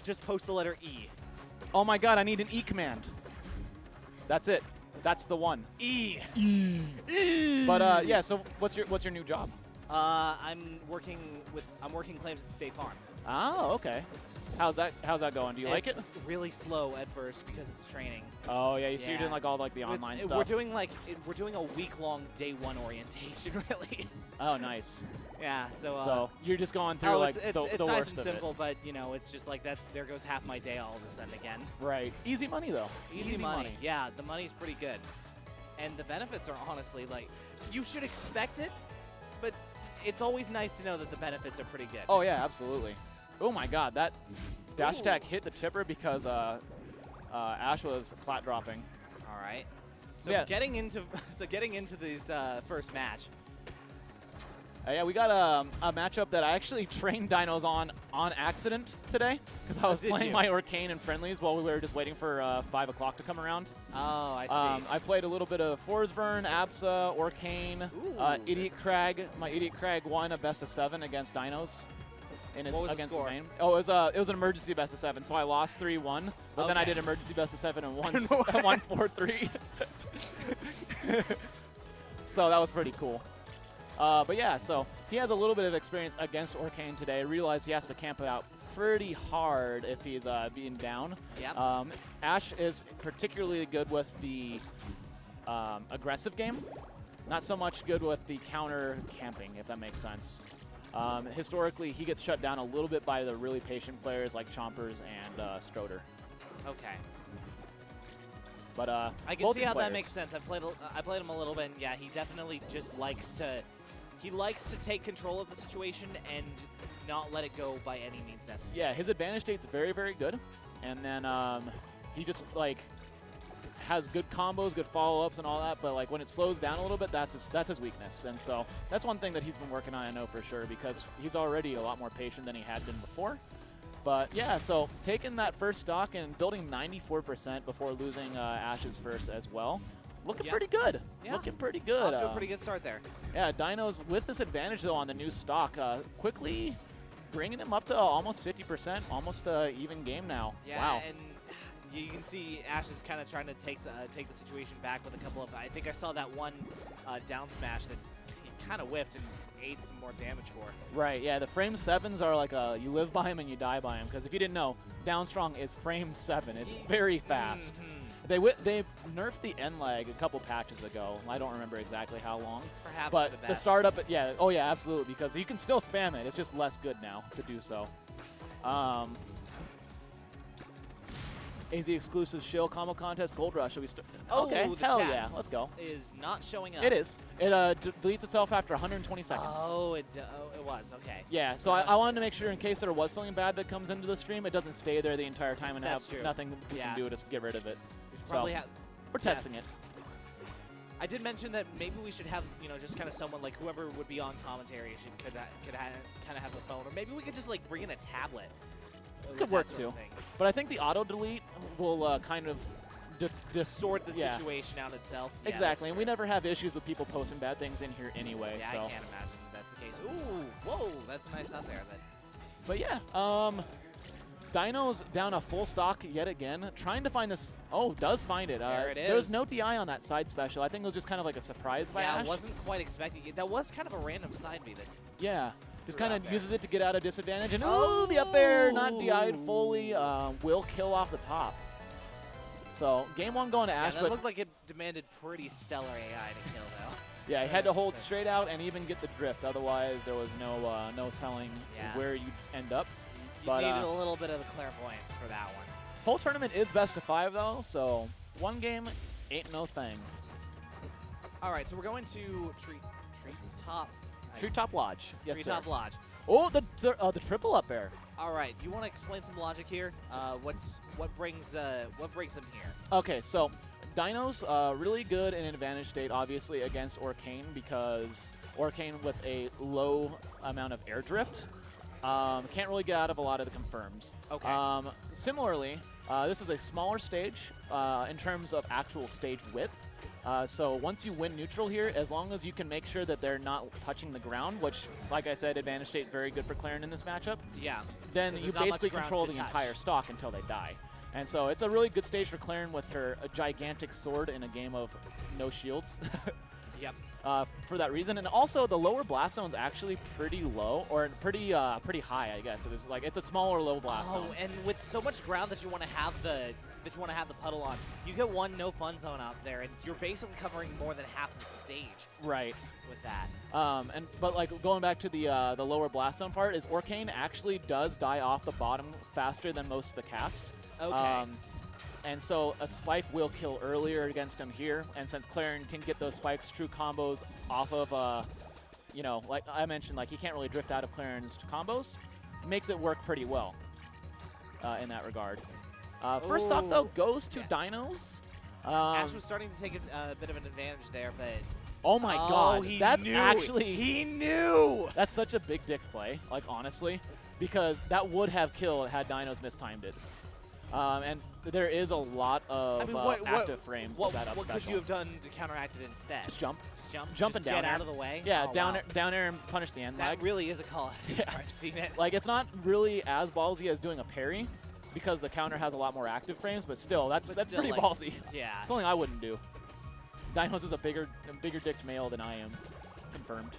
just post the letter E. Oh my god, I need an E command. That's it. That's the one. E. But yeah, so what's your new job? I'm working claims at State Farm. Oh, okay. How's that going? Do you like it? It's really slow at first because it's training. Oh yeah, so you're doing like all like the online stuff. We're doing a week-long day one orientation, really. Oh, nice. Yeah, so you're just going through like it's the nice worst and of simple, it. but you know, it's just like there goes half my day all of a sudden again. Right. Easy money though. Easy money. Yeah, the money's pretty good, and the benefits are honestly like you should expect it, but it's always nice to know that the benefits are pretty good. Oh yeah, absolutely. Oh my god, that dash attack hit the tipper because Ash was flat dropping. All right. So yeah. getting into these first match. Yeah, we got a matchup that I actually trained Dinos on accident today because I was playing my Orcane and friendlies while we were just waiting for 5 o'clock to come around. Oh, I see. I played a little bit of Forsburn, Absa, Orcane, Idiot Crag. My Idiot Crag won a best of 7 against Dinos. What was the score? Oh, it was an emergency best of 7, so I lost 3-1, but then I did emergency best of 7 and won 4-3. So that was pretty cool. But yeah, so he has a little bit of experience against Orcane today. I realized he has to camp out pretty hard if he's being down. Yep. Ash is particularly good with the aggressive game, not so much good with the counter camping, if that makes sense. Historically, he gets shut down a little bit by the really patient players like Chompers and Stroder. Okay. But I can see how that makes sense. I played him a little bit, and yeah, he definitely just likes to take control of the situation and not let it go by any means necessary. Yeah, his advantage state's very, very good, and then he just like has good combos, good follow-ups, and all that. But like when it slows down a little bit, that's his weakness, and so that's one thing that he's been working on. I know for sure because he's already a lot more patient than he had been before. But yeah, so taking that first stock and building 94% before losing Ash's first as well. Looking pretty good. Yeah. Looking pretty good. Off to a pretty good start there. Yeah, Dinos with this advantage though on the new stock, quickly bringing him up to almost 50%, almost even game now. Yeah, wow. And you can see Ash is kind of trying to take the situation back with a couple of. I think I saw that one down smash that he kind of whiffed and ate some more damage for. Right, yeah, the frame 7s are like you live by them and you die by them, because if you didn't know, down strong is frame 7. It's very fast. They nerfed the end lag a couple patches ago. I don't remember exactly how long. Perhaps but for the the best. startup, yeah, oh yeah, absolutely, because you can still spam it. It's just less good now to do so. AZ exclusive shill combo contest gold rush. Should we start? Oh, okay, hell yeah, let's go. Is not showing up. It is. It deletes itself after 120 seconds. Oh, it was okay. Yeah, so I wanted to make sure in case there was something bad that comes into the stream, it doesn't stay there the entire time and have nothing we can do to get rid of it. So we're testing it. I did mention that maybe we should have, just kind of someone like whoever would be on commentary could kind of have a phone, or maybe we could just like bring in a tablet. Could work too. But I think the auto delete will kind of sort the situation out itself. Yeah, exactly, and we never have issues with people posting bad things in here anyway. Yeah, so. I can't imagine that's the case. Ooh, whoa, that's a nice up there. But yeah, Dino's down a full stock yet again, trying to find this. Oh, does find it. There it is. There's no DI on that side special. I think it was just kind of like a surprise by Ash. Yeah, I wasn't quite expecting it. That was kind of a random side B. Yeah. Just kind of uses it to get out of disadvantage. And ooh, the up air, not DI'd fully, will kill off the top. So game 1 going to Ash. That looked like it demanded pretty stellar AI to kill, though. Yeah, he had to hold straight out and even get the drift. Otherwise, there was no telling where you'd end up. You needed a little bit of a clairvoyance for that one. Whole tournament is best of 5, though, so one game ain't no thing. All right, so we're going to Treetop. Treetop Lodge. Yes, Treetop Lodge. Oh, the triple up air. All right. Do you want to explain some logic here? What brings them here? Okay, so Dinos really good in advantage state, obviously against Orcane because Orcane with a low amount of air drift can't really get out of a lot of the confirms. Okay. Similarly, this is a smaller stage in terms of actual stage width. So once you win neutral here, as long as you can make sure that they're not touching the ground, which, like I said, advantage state very good for Clairen in this matchup. Yeah. then 'Cause you there's not much basically ground control to the touch. entire stock until they die. And so it's a really good stage for Clairen with her gigantic sword in a game of no shields. Yep. For that reason, and also the lower blast zone's actually pretty low, or pretty high, I guess. It's a smaller low blast zone. And with so much ground that you want to have the puddle on, you get one no fun zone out there, and you're basically covering more than half the stage. Right. With that. But like going back to the lower blast zone part, is Orcane actually does die off the bottom faster than most of the cast. Okay. And so a spike will kill earlier against him here, and since Clairen can get those spikes true combos off of, you know, like I mentioned, like he can't really drift out of Clairen's combos, makes it work pretty well in that regard. First stock though goes to Dinos. Ash was starting to take a bit of an advantage there, but oh my god, that's knew. actually He knew. That's such a big dick play, like honestly, because that would have killed had Dinos mistimed it. And there is a lot of active frames of that up What special. could you have done to counteract it instead? Just jump. Just jump? Jump just and down get air. out of the way? Yeah, Oh, down wow. air and punish the end That lag. really is a call. Yeah. I've seen it. Like, it's not really as ballsy as doing a parry, because the counter has a lot more active frames, but still, that's pretty like, ballsy. Yeah. Something I wouldn't do. Dinos is a bigger dicked male than I am. Confirmed.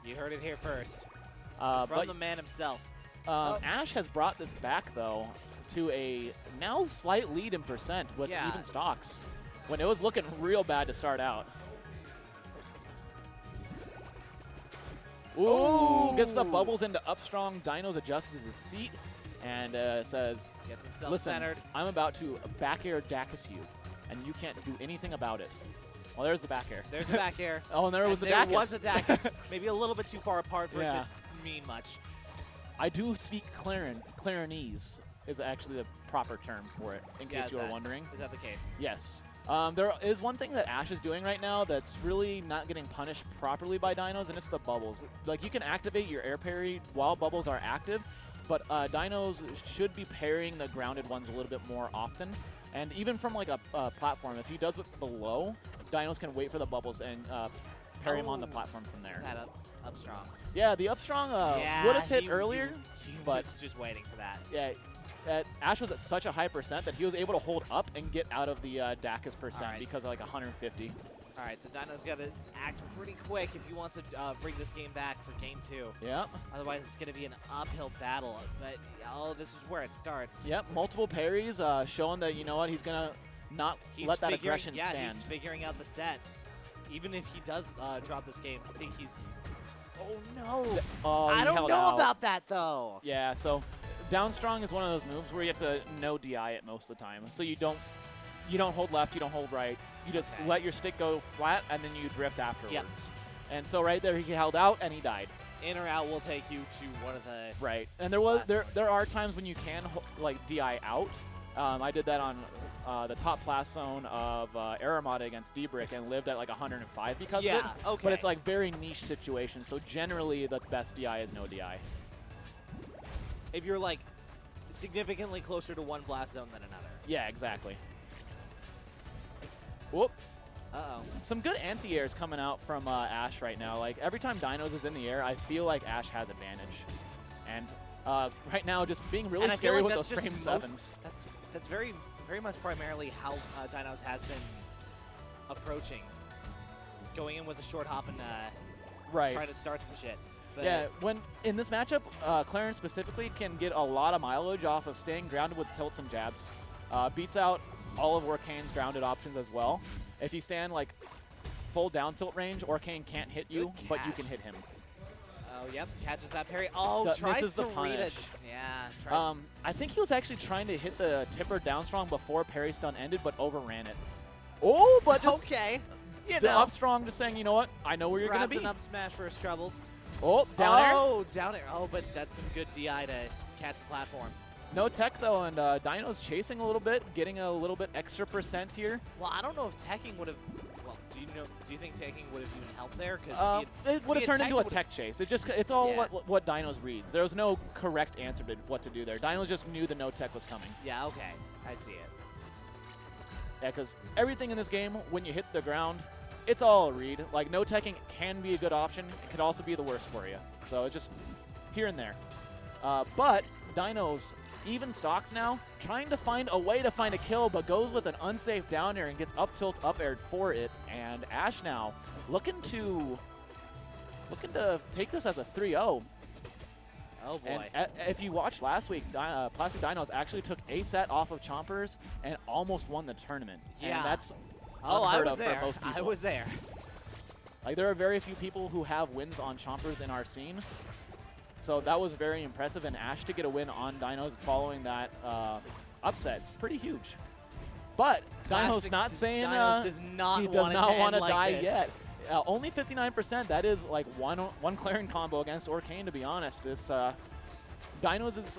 You heard it here first. But From the man himself. Ash has brought this back, though, to a now slight lead in percent with even stocks, when it was looking real bad to start out. Ooh, gets the bubbles into up strong. Dinos adjusts his seat and says, Gets himself listen, centered. I'm about to back air Dacus you, and you can't do anything about it. Well, there's the back air. There's the back air. Oh, and there was the there Dacus. was a Dacus. Maybe a little bit too far apart for it Yeah. to mean much. I do speak Clairen. Clairenese is actually the proper term for it, in case you were wondering. Is that the case? Yes. There is one thing that Ash is doing right now that's really not getting punished properly by Dinos, and it's the bubbles. Like, you can activate your air parry while bubbles are active, but Dinos should be parrying the grounded ones a little bit more often. And even from like a platform, if he does it below, Dinos can wait for the bubbles and parry him on the platform from there. That up strong. Yeah, the up strong would have hit earlier, He but was just waiting for that. yeah, Ash was at such a high percent that he was able to hold up and get out of the Dacus percent because of like 150. All right, so Dino's got to act pretty quick if he wants to bring this game back for game 2. Yep. Otherwise, it's going to be an uphill battle. But, this is where it starts. Yep, multiple parries showing that, you know what, he's going to not let that aggression stand. Yeah, he's figuring out the set. Even if he does drop this game, I think he's... Oh, no. I don't know about that, though. Yeah, so down strong is one of those moves where you have to no DI it most of the time. So you don't hold left, you don't hold right. You just let your stick go flat, and then you drift afterwards. Yep. And so right there, he held out, and he died. In or out will take you to one of the... Right. And there are times when you can, like, DI out. I did that on the top blast zone of Air Armada against D-Brick and lived at, like, 105 because of it. Okay. But it's, like, very niche situation. So generally, the best DI is no DI. If you're, like, significantly closer to one blast zone than another. Yeah, exactly. Whoop. Uh-oh. Some good anti-airs coming out from Ash right now. Like, every time Dinos is in the air, I feel like Ash has advantage. And right now, just being really scary with those frame 7s. That's very, very much primarily how Dinos has been approaching. He's going in with a short hop and trying to start some shit. But yeah, when in this matchup, Clairen specifically can get a lot of mileage off of staying grounded with tilts and jabs. Beats out all of Orcane's grounded options as well. If you stand like full down tilt range, Orcane can't hit you, but you can hit him. Oh, yep, catches that parry. Oh, tries to read it. Yeah. I think he was actually trying to hit the tipper down strong before parry stun ended, but overran it. Oh, but just the up strong, just saying, you know what? I know where you're gonna be. An up smash for his troubles. Oh, down air. Oh, down air. Oh, but that's some good DI to catch the platform. No tech, though, and Dino's chasing a little bit, getting a little bit extra percent here. Well, I don't know if teching would have... Well, do you think teching would have even helped there? Because it would have turned into a tech chase. It's all what Dinos reads. There was no correct answer to what to do there. Dinos just knew the no tech was coming. Yeah, okay. I see it. Yeah, because everything in this game, when you hit the ground, it's all a read. Like, no teching can be a good option. It could also be the worst for you. So it's just here and there. But Dinos even stocks now, trying to find a way to find a kill, but goes with an unsafe down air and gets up tilt up aired for it. And Ash now looking to take this as a 3-0. Oh boy. And if you watched last week, Plastic Dinos actually took a set off of Chompers and almost won the tournament. Yeah. And that's I unheard was of there. for most people. I was there. Like, there are very few people who have wins on Chompers in our scene. So that was very impressive, and Ash to get a win on Dinos following that upset, it's pretty huge. But Dinos not saying Dinos does not he does not want to die this. yet. Only 59%. That is like one Clairen combo against Orcane, to be honest. It's Dinos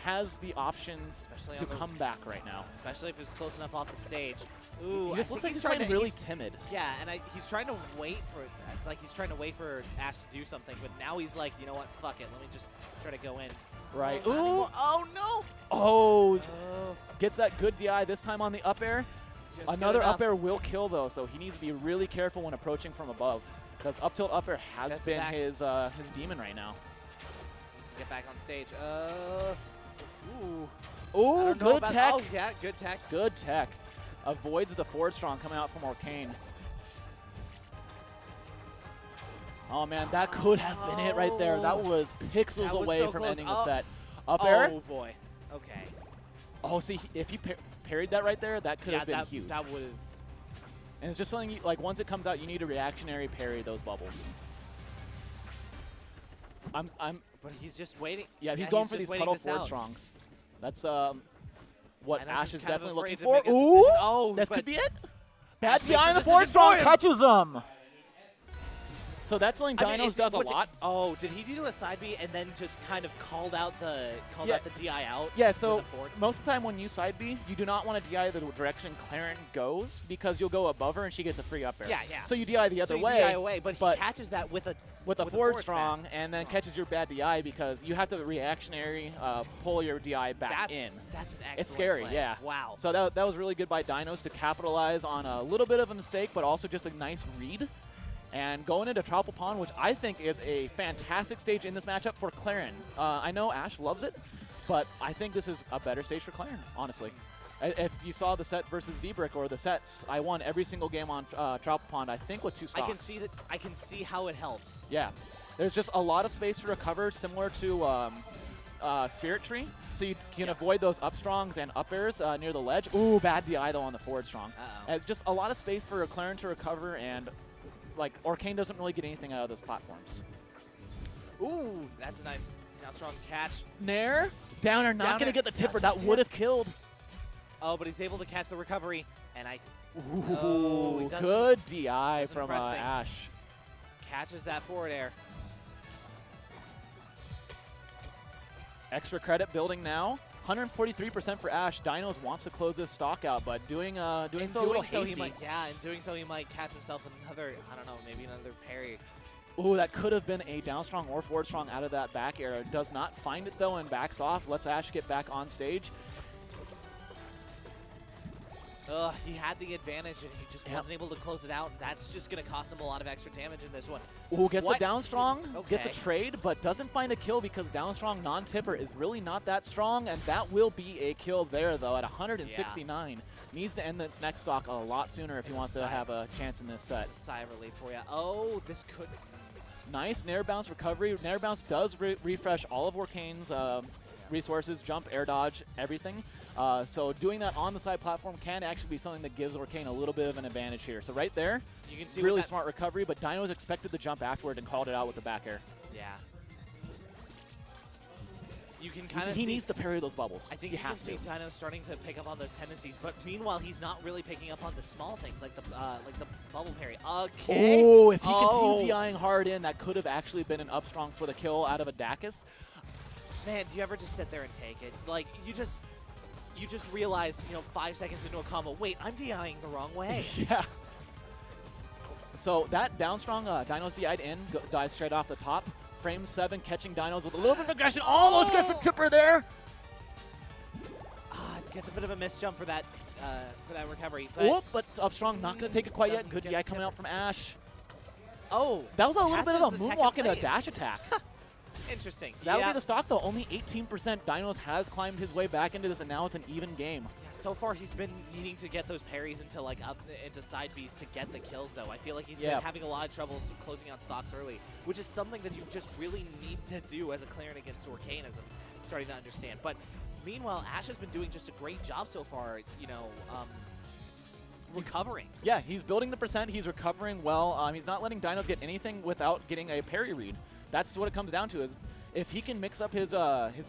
has the options Especially to on the- come back right now. Especially if it's close enough off the stage. Ooh, He just I looks think like he's trying really timid. Yeah, and he's trying to wait for. It's like he's trying to wait for Ash to do something, but now he's like, you know what? Fuck it. Let me just try to go in. Right. Ooh! Ooh! Oh no! Oh! Oh, Gets that good DI this time on the up air. just good Another enough. up air will kill, though, so he needs to be really careful when approaching from above. Because up tilt up air has Gets it been back. his demon right now. Needs to get back on stage. Ooh. I Ooh, don't know good about- tech. Oh yeah, good tech. Good tech. Avoids the forward strong coming out from Orcane. Oh, man, that could have been it right there. That was pixels That was away so from close. ending the Oh. set. Up air. Oh boy. Okay. Oh, see, if he parried that right there, that could Yeah, have been that huge. that would have. And it's just something, you, like, once it comes out, you need to reactionary parry those bubbles. But he's just waiting. Yeah, he's going for just these waiting puddle this forward out. strongs. That's what Dinos Ash is kind of definitely looking afraid to for. make a Ooh, decision. Oh, this but could be it. Bad Ash makes DI the on the decision forward strong for him. catches him. So that's something I mean, Dinos does a was it- lot. Oh, did he do a side B and then just kind of called out the DI out? Yeah, with so the forwards? most of the time when you side B, you do not want to DI the direction Clairen goes because you'll go above her and she gets a free up air. Yeah, yeah. So you DI the So other you way. DI away, but he catches that with a forward strong and then catches your bad DI because you have to reactionary pull your DI back in. That's an excellent It's scary, play. yeah. Wow. So that was really good by Dinos to capitalize on a little bit of a mistake, but also just a nice read. And going into Troupple Pond, which I think is a fantastic stage in this matchup for Clairen. I know Ash loves it, but I think this is a better stage for Clairen, honestly. If you saw the set versus D-Brick or the sets, I won every single game on Troupple Pond, I think, with 2 stocks. I can see how it helps. Yeah. There's just a lot of space to recover, similar to Spirit Tree. So you can avoid those up strongs and up airs near the ledge. Ooh, bad DI, though, on the forward strong. Uh-oh. It's just a lot of space for Clairen to recover, and like Orcane doesn't really get anything out of those platforms. Ooh, that's a nice down strong catch. Nair, downer, not Downer, going to get the tipper. doesn't That tip. would have killed. Oh, but he's able to catch the recovery, and Ooh, he doesn't- good DI doesn't from press things. Ash. catches that forward air. Extra credit building now. 143% for Ash. Dinos wants to close this stock out, but doing so a little hasty. he might catch himself another, I don't know, maybe another parry. Ooh, that could have been a down strong or forward strong out of that back air. Does not find it, though, and backs off. Lets Ash get back on stage. He had the advantage, and he just wasn't able to close it out, and that's just going to cost him a lot of extra damage in this one. Ooh, gets What? the down strong, gets a Okay. trade, but doesn't find a kill because down strong non-tipper is really not that strong, and that will be a kill there, though, at 169. Needs to end this next stock a lot sooner if he wants to have a chance in this set. It's a sigh of relief for you. Oh, this could... Nice Nair Bounce recovery. Nair Bounce does refresh all of Orcane's resources, jump, air dodge, everything. So doing that on the side platform can actually be something that gives Orcane a little bit of an advantage here. So right there, You can see really what that, smart recovery, but Dinos expected the jump afterward and called it out with the back air. Yeah. You can kind of He needs to parry those bubbles. I think he you can has see to. Dino starting to pick up on those tendencies, but meanwhile he's not really picking up on the small things like the bubble parry. Okay. Oh, if he Oh. continued DIing hard in, that could have actually been an up strong for the kill out of a Dacus. Man, do you ever just sit there and take it? Like you just realize, 5 seconds into a combo, wait, I'm DIing the wrong way. Yeah. So that down strong, Dinos DI'd in, dies straight off the top. Frame 7 catching Dinos with a little bit of aggression. Almost gets the tipper there. Gets a bit of a miss jump for that recovery. But Whoop, but up strong, not going to take it quite yet. Doesn't Good get DI the coming tipper. out from Ash. Oh, That was a little bit of a catches the tech moonwalk in and a place. dash attack. Interesting. That would be the stock, though. Only 18%. Dinos has climbed his way back into this, and now it's an even game. Yeah, so far he's been needing to get those parries into like up into side Bs to get the kills, though. I feel like he's been having a lot of trouble closing out stocks early, which is something that you just really need to do as a Clairen against Orcane, as I'm starting to understand. But meanwhile, Ash has been doing just a great job so far, you know, recovering. Yeah, he's building the percent. He's recovering well. He's not letting Dinos get anything without getting a parry read. That's what it comes down to, is if he can mix up his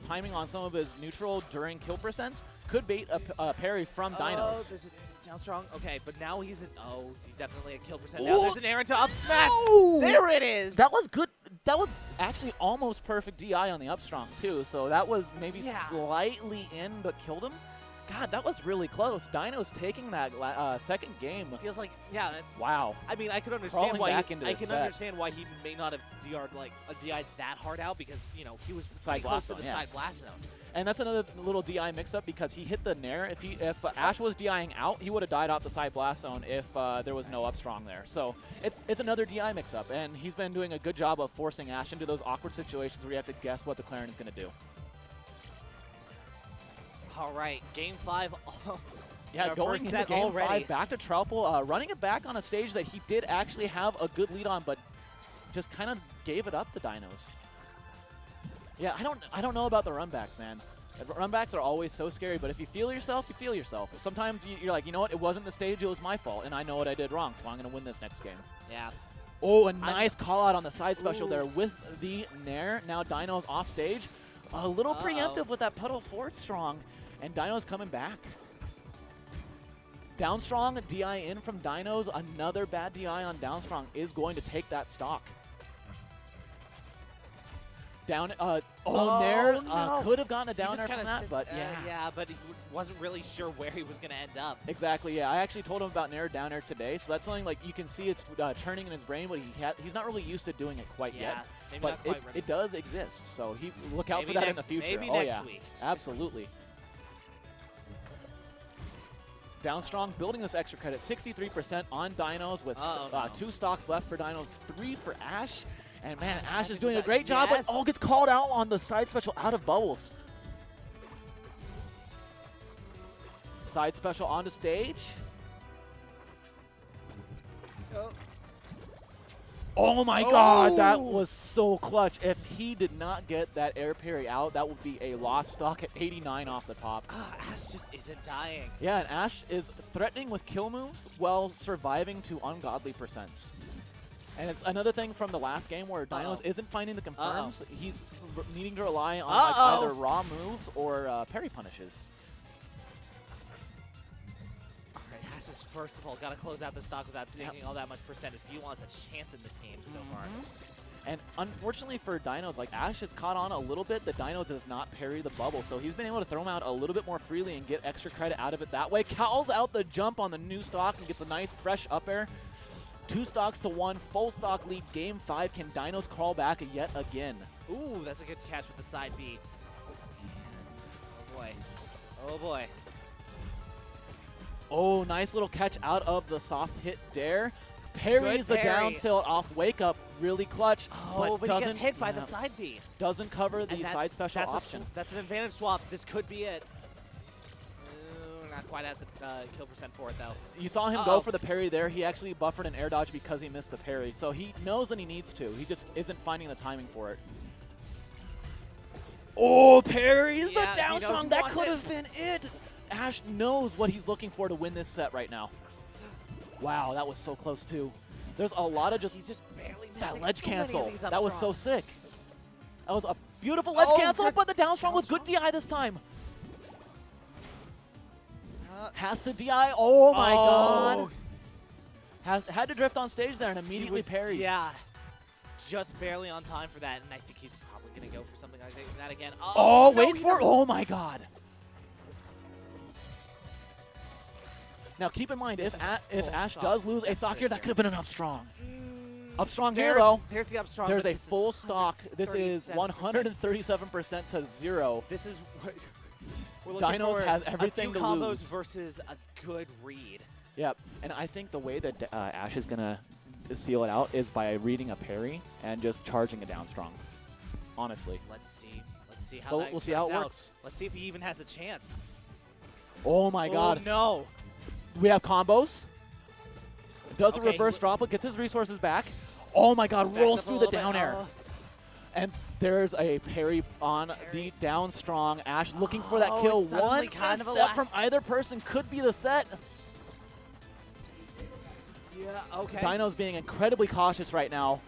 timing on some of his neutral during kill percents, could bait a parry from Dinos. There's a down strong. Okay, but now he's definitely a kill percent. Now there's an Aaron to up smash. There it is. That was good. That was actually almost perfect DI on the up strong too. So that was maybe slightly in, but killed him. God, that was really close. Dino's taking that second game. Feels like, wow. I mean, I could understand why understand why he may not have DI'd that hard out, because you know he was side close to the side blast zone. And that's another little DI mix-up, because he hit the Nair. If Ash was DIing out, he would have died off the side blast zone if there was no up strong there. So it's another DI mix-up, and he's been doing a good job of forcing Ash into those awkward situations where you have to guess what the Clairen is going to do. All right, Game 5. Yeah, going into Game 5, back to Troupple, running it back on a stage that he did actually have a good lead on, but just kind of gave it up to Dinos. Yeah, I don't know about the runbacks, man. Runbacks are always so scary, but if you feel yourself, you feel yourself. Sometimes you're like, you know what, it wasn't the stage, it was my fault, and I know what I did wrong, so I'm going to win this next game. Yeah. Oh, a nice call out on the side special there with the Nair. Now Dino's off stage. A little preemptive with that puddle forward strong. And Dino's coming back. Down strong, DI in from Dinos. Another bad DI on down strong is going to take that stock. Down, Nair could have gotten a down air from that, but yeah, but he wasn't really sure where he was going to end up. Exactly, yeah. I actually told him about Nair down air today, so that's something like you can see it's turning in his brain, but he's not really used to doing it quite yet. But it does exist, so look out for that in the future. Maybe next week. Absolutely. Down strong, building this extra credit, 63% on Dinos with 2 stocks left for Dinos, 3 for Ash. And man, Ash is doing a great job, but gets called out on the side special out of bubbles. Side special onto stage. Oh my God, that was so clutch. If he did not get that air parry out, that would be a lost stock at 89 off the top. Ash just isn't dying. Yeah, and Ash is threatening with kill moves while surviving to ungodly percents. And it's another thing from the last game where Dinos isn't finding the confirms. He's needing to rely on either raw moves or parry punishes. First of all, got to close out the stock without taking all that much percent if he wants a chance in this game so far. And unfortunately for Dinos, like Ash has caught on a little bit. The Dinos does not parry the bubble, so he's been able to throw him out a little bit more freely and get extra credit out of it that way. Calls out the jump on the new stock and gets a nice fresh up air. 2 stocks to 1, full stock lead. Game 5. Can Dinos crawl back yet again? Ooh, that's a good catch with the side B. Oh boy. Oh boy. Oh, nice little catch out of the soft hit dare. Parries the down tilt off wake up, really clutch. But he gets hit by the side B. Doesn't cover the side special option. That's an advantage swap. This could be it. Not quite at the kill percent for it, though. You saw him go for the parry there. He actually buffered an air dodge because he missed the parry. So he knows that he needs to. He just isn't finding the timing for it. Oh, parries the down strong. That could have been it. Ash knows what he's looking for to win this set right now. Wow, that was so close, too. There's a lot of he's just barely missing that ledge cancel. That was so sick. That was a beautiful ledge cancel, but the down strong was good DI this time. Has to DI. Oh, my God. Had to drift on stage there and immediately parries. Yeah, just barely on time for that, and I think he's probably going to go for something like that again. Wait for it. Oh, my God. Now, keep in mind, if Ash does lose a stock here, that could have been an up strong. Up strong here, though. There's the up strong. There's a full stock. This is 137% to 0. This is what we're looking Dinos for. has everything to combos lose. Versus a good read. Yep, and I think the way that Ash is going to seal it out is by reading a parry and just charging a down strong. honestly. Let's see how that We'll see how it turns out. works. Let's see if he even has a chance. Oh my God. Oh no. We have combos. Does a Okay, reverse droplet, gets his resources back. Oh my God, Just backs rolls up a through the little down bit. air. Oh. And there's a parry on the down strong. Ash looking for that Oh, kill. it's suddenly One kind of a misstep from last- either person could be the set. Yeah, okay. Dino's being incredibly cautious right now.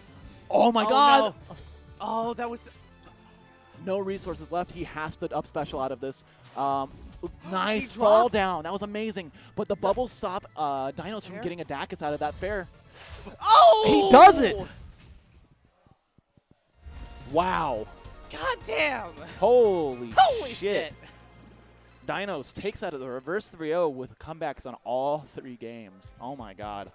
Oh my Oh, God. no. Oh, that was... No resources left. He has to up special out of this. Nice He fall dropped. down. That was amazing. But the bubbles stop Dinos from Fair. getting a Dacus out of that fair. Oh! He does it! Wow. God damn! Holy, Holy shit! Dinos takes out of the reverse 3-0 with comebacks on all 3 games. Oh my God.